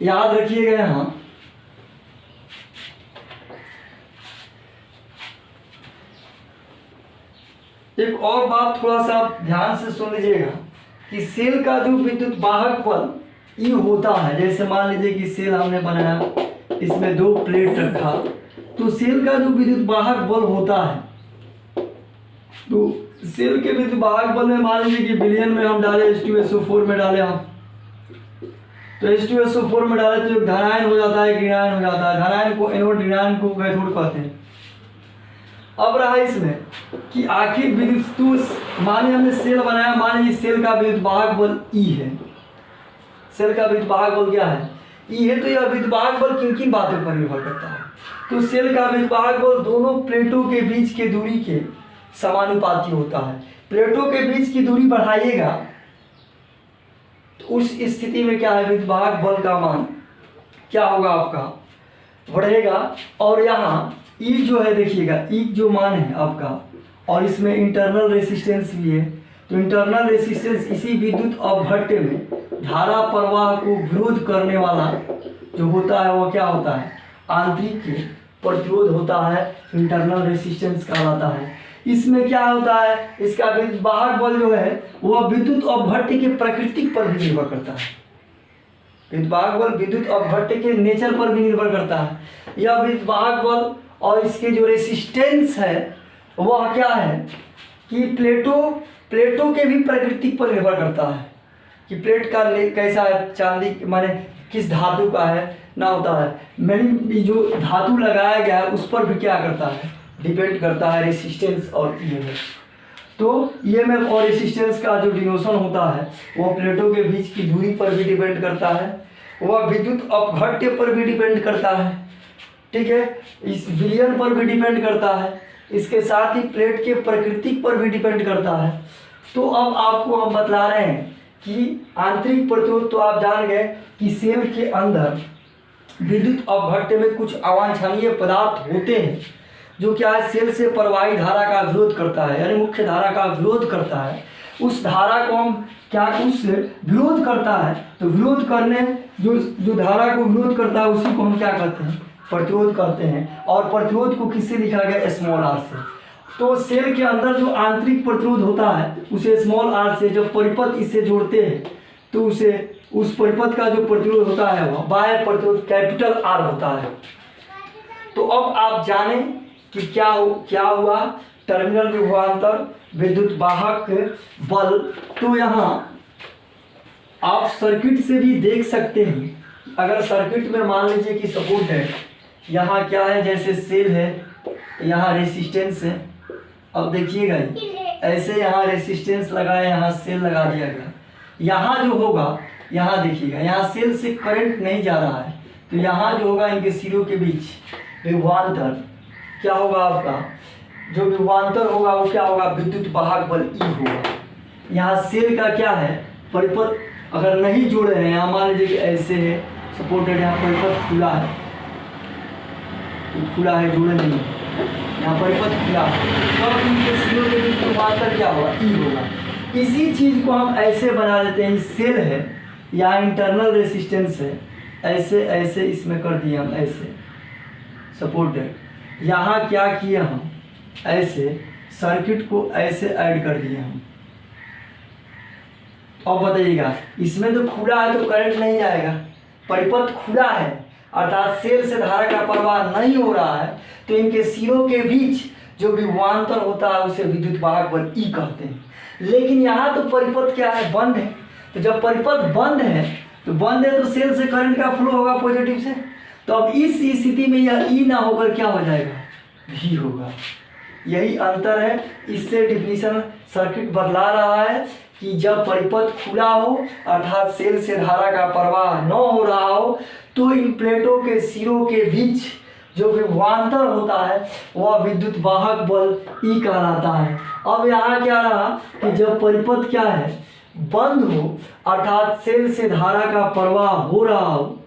याद रखिएगा यहाँ एक और बात थोड़ा सा ध्यान से सुन लीजिएगा कि सेल का जो विद्युत वाहक बल ई होता है, जैसे मान लीजिए कि सेल हमने बनाया, इसमें 2 प्लेट रखा, तो सेल का जो विद्युत वाहक बल होता है, तो सेल के विद्युत वाहक बल में मान लीजिए कि विलयन में हम डाले H2SO4 में डाले हम, तो H2SO4 में डाले तो एक धनायन हो जाता है, एक ऋणायन हो जाता है। धनायन को एनोड, ऋणायन को कैथोड कहते हैं। अब रहा इसमें कि आखिर विद्युत, माने हमने सेल बनाया, मान लीजिए सेल का विद्युत वाहक बल ई है। सेल का विद्युत वाहक बल क्या है? ई है। तो यह विद्युत वाहक बल किन किन बातों पर निर्भर करता है? तो सेल का विद्युत वाहक बल दोनों प्लेटों के बीच के दूरी के समानुपाती होता है। प्लेटों के बीच की दूरी बढ़ाइएगा तो उस स्थिति में क्या है? विद्युत वाहक बल का मान क्या होगा? आपका बढ़ेगा। और यहाँ ई जो है देखिएगा, ई जो मान है आपका, और इसमें इंटरनल रेसिस्टेंस भी है। तो इंटरनल रेसिस्टेंस इसी विद्युत अपभट्टे में धारा प्रवाह को विरोध करने वाला जो होता है वह क्या होता है? आंतरिक प्रतिरोध होता है, इंटरनल रेसिस्टेंस कहलाता है। इसमें क्या होता है? इसका विद्युत वाहक बल जो है वह विद्युत अपभट्टे के प्रकृति पर भी निर्भर करता है। विद्युत वाहक बल विद्युत अपभट्टे के नेचर पर भी निर्भर करता है। यह विद्युत वाहक बल और इसके जो रेसिस्टेंस है वह क्या है कि प्लेटों के भी प्रकृति पर निर्भर करता है कि प्लेट का कैसा है, चांदी माने किस धातु का है ना होता है। मैंने जो धातु लगाया गया है उस पर भी क्या करता है? डिपेंड करता है रेसिस्टेंस और ईएमएफ। तो ईएमएफ और रेसिस्टेंस का जो डिनोशन होता है वह प्लेटों के बीच की दूरी पर भी डिपेंड करता है, वह विद्युत अपघट्य पर भी डिपेंड करता है, ठीक है, इस विलयन पर भी डिपेंड करता है, इसके साथ ही प्लेट के प्रकृति पर भी डिपेंड करता है। तो अब आपको हम बतला रहे हैं कि आंतरिक प्रतिरोध तो आप जान गए कि सेल के अंदर विद्युत अपघट्य में कुछ अवांछनीय पदार्थ होते हैं जो क्या है? सेल से प्रवाही धारा का विरोध करता है, यानी मुख्य धारा का विरोध करता है। उस धारा को हम क्या, उससे विरोध करता है, तो विरोध करने जो धारा को विरोध करता है उसी को हम क्या करते हैं? प्रतिरोध करते हैं। और प्रतिरोध को किससे लिखा गया? स्मॉल आर से। तो सेल के अंदर जो आंतरिक प्रतिरोध होता है उसे स्मॉल आर से, जब परिपथ इससे जोड़ते हैं तो उसे उस परिपथ का जो प्रतिरोध होता है वह बाह्य प्रतिरोध कैपिटल आर होता है। तो अब आप जानें कि क्या हुआ? टर्मिनल विभवांतर, विद्युत वाहक बल। तो यहाँ आप सर्किट से भी देख सकते हैं। अगर सर्किट में मान लीजिए कि सपोर्ट है, यहाँ क्या है? जैसे सेल है, यहाँ रेसिस्टेंस है। अब देखिएगा ऐसे यहाँ रेसिस्टेंस लगाया, यहाँ सेल लगा दिया गया। यहाँ जो होगा, यहाँ देखिएगा, यहाँ सेल से करंट नहीं जा रहा है, तो यहाँ जो होगा इनके सिरों के बीच विभवांतर क्या होगा? आपका जो विभवांतर होगा वो क्या होगा? विद्युत वाहक बल ई होगा। यहाँ सेल का क्या है? परिपथ अगर नहीं जुड़े हैं, यहाँ मान लीजिए कि ऐसे है सपोर्टेड, यहाँ परिपथ खुला है, खुला है, जुड़े नहीं है, यहाँ परिपथ खुला है, तब इनके सिरों के बीच विभवांतर क्या होगा? ई होगा। इसी चीज़ को हम ऐसे बना देते हैं, सेल है या इंटरनल रेसिस्टेंस है, ऐसे इसमें कर दिए हम, ऐसे सपोर्टेड। यहाँ क्या किए हम? ऐसे सर्किट को ऐसे ऐड कर दिए हम। अब बताइएगा, इसमें तो खुला है तो करंट नहीं जाएगा, परिपथ खुला है अर्थात सेल से धारा का प्रवाह नहीं हो रहा है, तो इनके सिरों के बीच जो विभवांतर होता है उसे विद्युत वाहक बल ई कहते हैं। लेकिन यहाँ तो परिपथ क्या है, बंद है। तो जब परिपथ बंद है तो सेल से करंट का फ्लो होगा पॉजिटिव से। तो अब इस स्थिति में यह ई ना होकर क्या हो जाएगा, भी होगा। यही अंतर है, इससे डिफिनीशन सर्किट बदला रहा है कि जब परिपथ खुला हो अर्थात सेल से धारा का प्रवाह न हो रहा हो तो इन प्लेटों के सिरों के बीच जो विभवांतर होता है वह विद्युत वाहक बल ई कहलाता है। अब यहाँ क्या रहा कि जब परिपथ क्या है, बंद हो अर्थात सेल से धारा का प्रवाह हो रहा हो,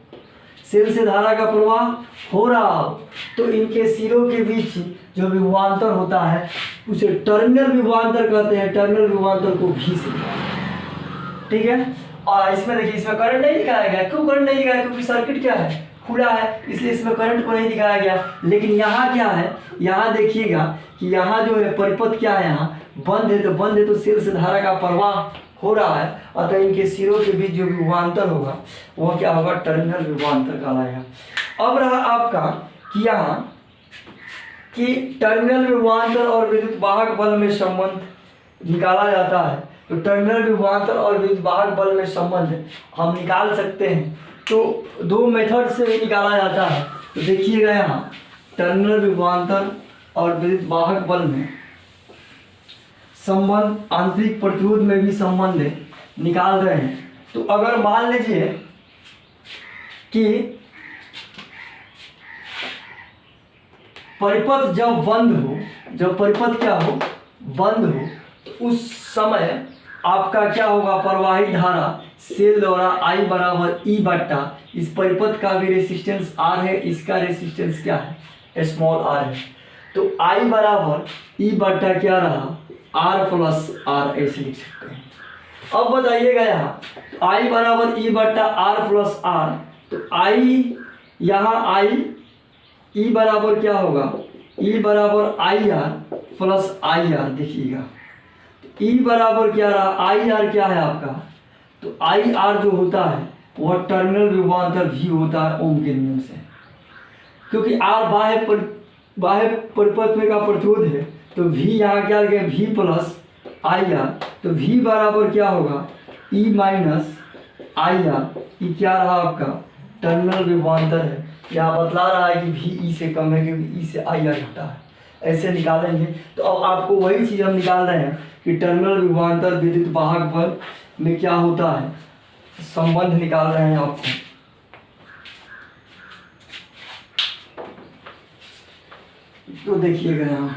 सेल से धारा का प्रवाह हो रहा हो तो इनके सिरों के बीच जो विभवांतर होता है उसे टर्मिनल विभवांतर कहते हैं। टर्मिनल विभवांतर को भी से, ठीक है। और इसमें देखिए, इसमें करंट नहीं दिखाया गया। क्यों करंट नहीं दिखाया, क्योंकि सर्किट क्या है, खुला है, इसलिए इसमें करंट को नहीं दिखाया गया। लेकिन यहाँ क्या है, यहाँ देखिएगा कि यहाँ जो है परिपथ क्या है, यहाँ बंद है। तो बंद है तो सेल से धारा का प्रवाह हो रहा है, अतः इनके सिरों के बीच जो विभवांतर होगा वह क्या होगा, टर्मिनल विभवांतर कहलाएगा। अब रहा आपका कि यहाँ कि टर्मिनल विभवांतर और विद्युत वाहक बल में संबंध निकाला जाता है। तो टर्मिनल विभवांतर और विद्युत वाहक बल में संबंध हम निकाल सकते हैं, तो दो मेथड से भी निकाला जाता है। तो देखिएगा यहाँ टर्मिनल विभवांतर और विद्युत वाहक बल में संबंध, आंतरिक प्रतिरोध में भी संबंध निकाल रहे हैं। तो अगर मान लीजिए कि परिपथ जब बंद हो, जब परिपथ क्या हो, बंद हो, तो उस समय आपका क्या होगा, प्रवाही धारा सेल द्वारा I बराबर ई बट्टा, इस परिपथ का भी रेसिस्टेंस R है, इसका रेसिस्टेंस क्या है, स्मॉल r है। तो I बराबर ई बट्टा क्या रहा, R प्लस R ऐसे लिख सकते हैं। अब बताइएगा यहाँ I बराबर ई बट्टा R प्लस R, तो I यहाँ I ई बराबर क्या होगा, ई बराबर I R plus I R. देखिएगा ई बराबर क्या रहा, आई आर क्या है आपका, तो आई आर जो होता है वह टर्मिनल विभवांतर भी होता है ओम के नियम से, क्योंकि आर बाह्य परिपथ में का प्रतिरोध है। तो भी यहाँ क्या गया, भी प्लस आई आर, तो भी बराबर क्या होगा, ई माइनस आई आर। ई क्या रहा आपका, टर्मिनल विभवांतर है। यहाँ बतला रहा है कि भी ई से कम है क्योंकि ई से आई आर घटा है, ऐसे निकालेंगे। तो अब आपको वही चीज़ हम निकाल रहे हैं कि टर्मिनल विभवांतर विद्युत वाहक बल में क्या होता है, संबंध निकाल रहे हैं आपको। तो देखिएगा यहाँ,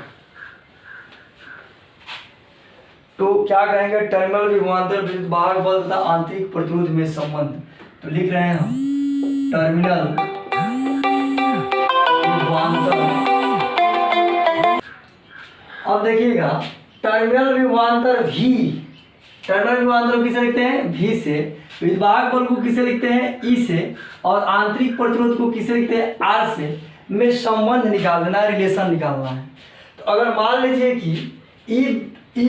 तो क्या कहेंगे, टर्मिनल विभवांतर विद्युत वाहक बल तथा आंतरिक प्रतिरोध में संबंध। तो लिख रहे हैं हम टर्मिनल अब देखिएगा टर्मिनल विभवांतर V, टर्मिनल विभवांतर को किसे लिखते हैं, V से, विद्युत वाहक बल को किसे लिखते हैं, E से, और आंतरिक प्रतिरोध को किसे लिखते हैं, R से, में संबंध निकाल देना है, रिलेशन निकालना है। तो अगर मान लीजिए कि E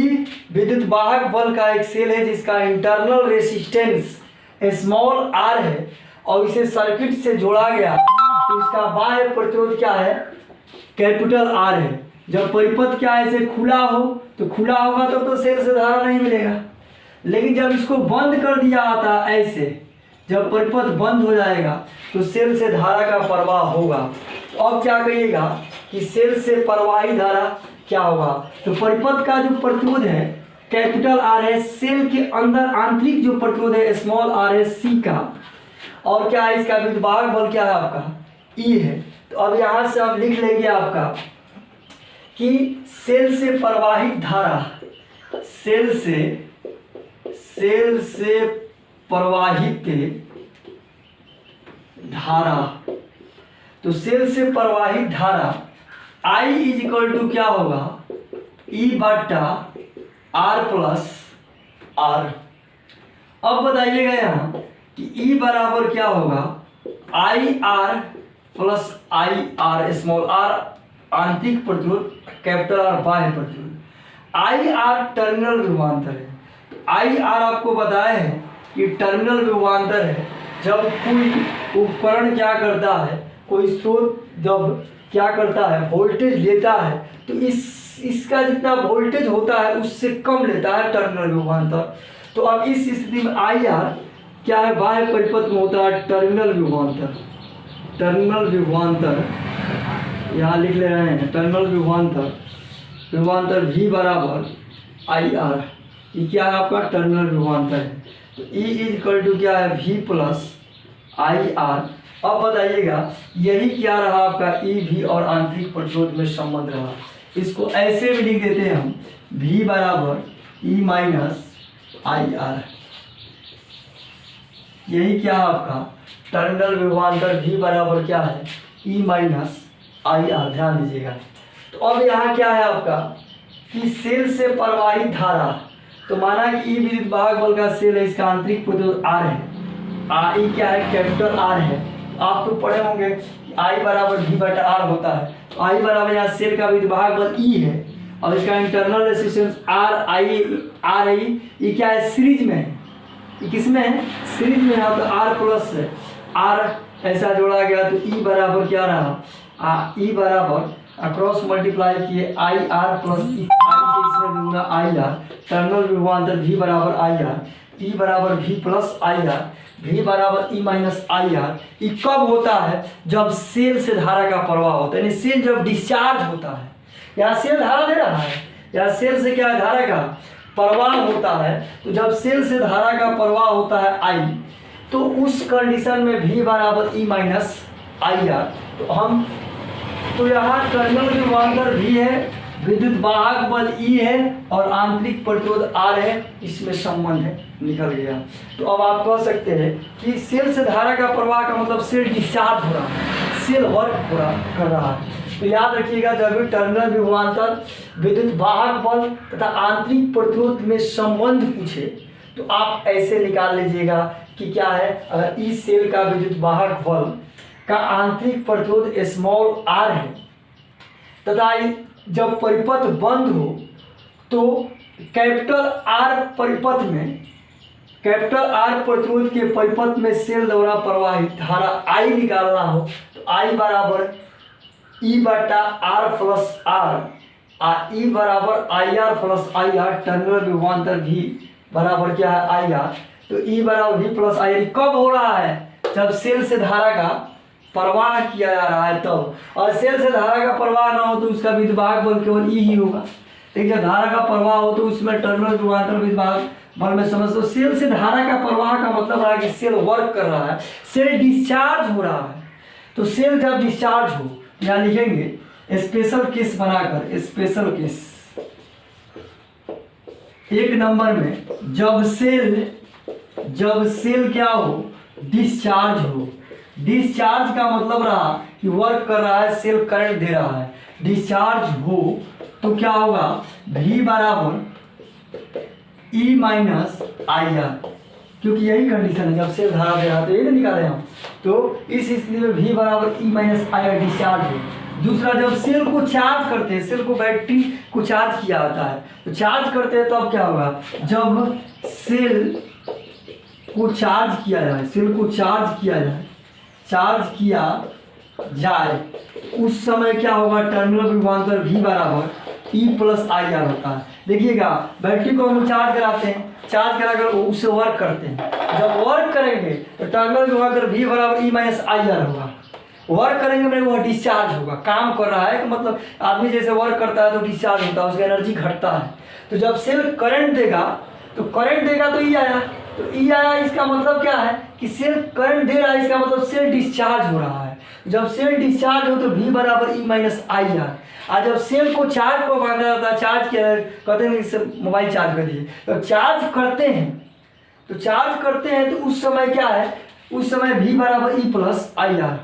विद्युत वाहक बल का एक सेल है जिसका इंटरनल रेसिस्टेंस स्मॉल r है और इसे सर्किट से जोड़ा गया, तो इसका बाह्य प्रतिरोध क्या है, कैपिटल R है। जब परिपथ क्या है, इसे खुला हो, तो खुला होगा तो सेल से धारा नहीं मिलेगा। लेकिन जब इसको बंद कर दिया जाता है ऐसे, जब परिपथ बंद हो जाएगा तो सेल से धारा का प्रवाह होगा। तो अब क्या कहिएगा कि सेल से प्रवाही धारा क्या होगा, तो परिपथ का जो प्रतिरोध है कैपिटल R है, सेल के अंदर आंतरिक जो प्रतिरोध है स्मॉल r है C का, और क्या है इसका विद्युत वाहक बल क्या है आपका, E है। तो अब यहाँ से हम लिख लेंगे आपका कि सेल से प्रवाहित धारा, सेल से प्रवाहित धारा, तो सेल से प्रवाहित धारा I इज इक्वल टू क्या होगा, E बट्टा R प्लस R। अब बताइएगा यहाँ कि E बराबर क्या होगा, I R plus I R, small r आंतरिक प्रतिरोध, कैपिटल R बाह्य प्रतिरोध। आई आर टर्मिनल विभवांतर है, तो आई आर आपको बताए हैं कि टर्मिनल विभवांतर है। जब कोई उपकरण क्या करता है, कोई स्रोत जब क्या करता है, वोल्टेज लेता है, तो इसका जितना वोल्टेज होता है उससे कम लेता है टर्मिनल विभवांतर। तो अब इस स्थिति में आई आर क्या है, बाह्य परिपथ में होता है टर्मिनल विभवांतर। टर्मिनल विभवांतर यहाँ लिख ले रहे हैं, टर्मिनल विभवांतर V बराबर आई आर। ये क्या है आपका टर्मिनल विभवांतर है। तो E इक्वल टू क्या है, V प्लस आई आर। अब बताइएगा यही क्या रहा आपका ई भी और आंतरिक प्रतिरोध में संबंध रहा। इसको ऐसे भी लिख देते हैं हम, V बराबर ई माइनस आई आर। यही क्या है आपका टर्मिनल विभवांतर V बराबर क्या है, ई माइनस आई आर। ध्यान दीजिएगा। तो अब यहाँ क्या है आपका कि सेल से प्रवाहित धारा, तो माना कि ई विद्युत वाहक बल का सेल है, इसका आंतरिक प्रतिरोध आर है, आई क्या है कैपिटल आर है। आप तो पढ़े होंगे आई बराबर V बटा आर होता है। तो आई बराबर यहाँ सेल का विद्युत वाहक बल ई है और इसका इंटरनल रेजिस्टेंस आर आई ये क्या है, सीरीज में है। ये किस में है, सीरीज में है। तो आर प्लस है, आर ऐसा जोड़ा गया तो ई बराबर क्या रहा, ई बराबर अक्रॉस मल्टीप्लाई किए आई आर प्लस आई के इसमें दूंगा आई आर। टर्मिनल विभवांतर V बराबर आई आर, ई बराबर V plus I R, V बराबर ई माइनस आई आर। ये कब होता है, जब सेल से धारा का प्रवाह होता है, यानी सेल जब डिस्चार्ज होता है। यहाँ सेल धारा दे रहा है, यहाँ सेल से क्या है, धारा का प्रवाह होता है। तो जब सेल से धारा का प्रवाह होता है आई, तो उस कंडीशन में V बराबर ई माइनस आई आर। तो यहाँ टर्मिनल विभवांतर V है, विद्युत वाहक बल E है और आंतरिक प्रतिरोध R है, इसमें संबंध है, निकल गया। तो अब आप कह सकते हैं कि सेल से धारा का प्रवाह का मतलब सेल डिस्चार्ज हो रहा है, सेल वर्क पूरा कर रहा है। तो याद रखिएगा, जब भी टर्मिनल विभवांतर, विद्युत वाहक बल तथा आंतरिक प्रतिरोध में संबंध पूछे तो आप ऐसे निकाल लीजिएगा कि क्या है, अगर ई सेल का विद्युत वाहक बल का आंतरिक प्रतिरोध स्मॉल r है तथा जब परिपथ बंद हो तो कैपिटल R परिपथ में, कैपिटल R प्रतिरोध के परिपथ में सेल द्वारा प्रवाहित धारा I निकालना हो तो I बराबर E बटा R प्लस R, E बराबर I R plus I R. Terminal विभवांतर V बराबर क्या है, आई आर। तो E बराबर V प्लस आई आर कब हो रहा है, जब सेल से धारा का प्रवाह किया जा रहा है तब। और सेल से धारा का प्रवाह ना हो तो उसका विद्युत वाहक बल केवल ई ही होगा। लेकिन जब धारा का प्रवाह हो तो उसमें टर्मिनल विभवांतर विद्युत वाहक बल में समझ। तो सेल से धारा का प्रवाह का मतलब है कि सेल वर्क कर रहा है, सेल डिस्चार्ज हो रहा है। तो सेल जब डिस्चार्ज हो, यहाँ लिखेंगे स्पेशल केस बनाकर, स्पेशल केस एक नंबर में, जब सेल क्या हो, डिस्चार्ज हो। डिस्चार्ज का मतलब रहा कि वर्क कर रहा है, सेल करंट दे रहा है। डिस्चार्ज हो तो क्या होगा, V बराबर E माइनस आई आर, क्योंकि यही कंडीशन है, जब सेल धारा दे रहा है तो यही निकाले हम। तो इस स्थिति में V बराबर E minus I R discharge हो। दूसरा, जब सेल को चार्ज करते हैं, सेल को बैटरी को चार्ज किया जाता है, तो चार्ज करते हैं तो अब क्या होगा, जब सेल को चार्ज किया जाए, सेल को चार्ज किया जाए उस समय क्या होगा, टर्मिनल विभवांतर V बराबर E प्लस आई आर होता है। देखिएगा, बैटरी को हम चार्ज कराते हैं, चार्ज कराकर उससे वर्क करते हैं। जब वर्क करेंगे तो टर्मिनल विभवांतर V बराबर E माइनस आई आर होगा। वर्क करेंगे मैंने वो डिस्चार्ज होगा, काम कर रहा है कि मतलब आदमी जैसे वर्क करता है तो डिस्चार्ज होता है, उसकी एनर्जी घटता है। तो जब सेल करंट देगा तो ई आया, तो ई आया, इसका मतलब क्या है कि सेल करंट दे रहा है, इसका मतलब सेल डिस्चार्ज हो रहा है। जब सेल डिस्चार्ज हो तो V बराबर E माइनस आई आर। और जब सेल को चार्ज को बांधा जाता है, चार्ज किया, कहते हैं इससे मोबाइल चार्ज कर दीजिए, तो चार्ज करते हैं तो उस समय क्या है, उस समय V बराबर E प्लस आई आर।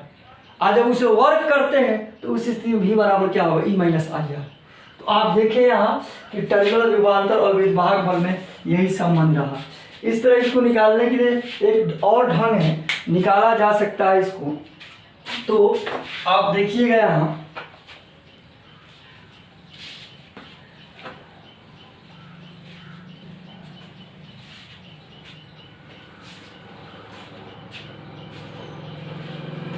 और जब उसे वर्क करते हैं तो उस स्थिति में V बराबर क्या होगा, E माइनस आई आर। तो आप देखें यहाँ कि टर्मिनल विभवांतर और विद्युत वाहक बल में यही संबंध रहा। इस तरह इसको निकालने के लिए एक और ढंग है, निकाला जा सकता है इसको। तो आप देखिएगा यहाँ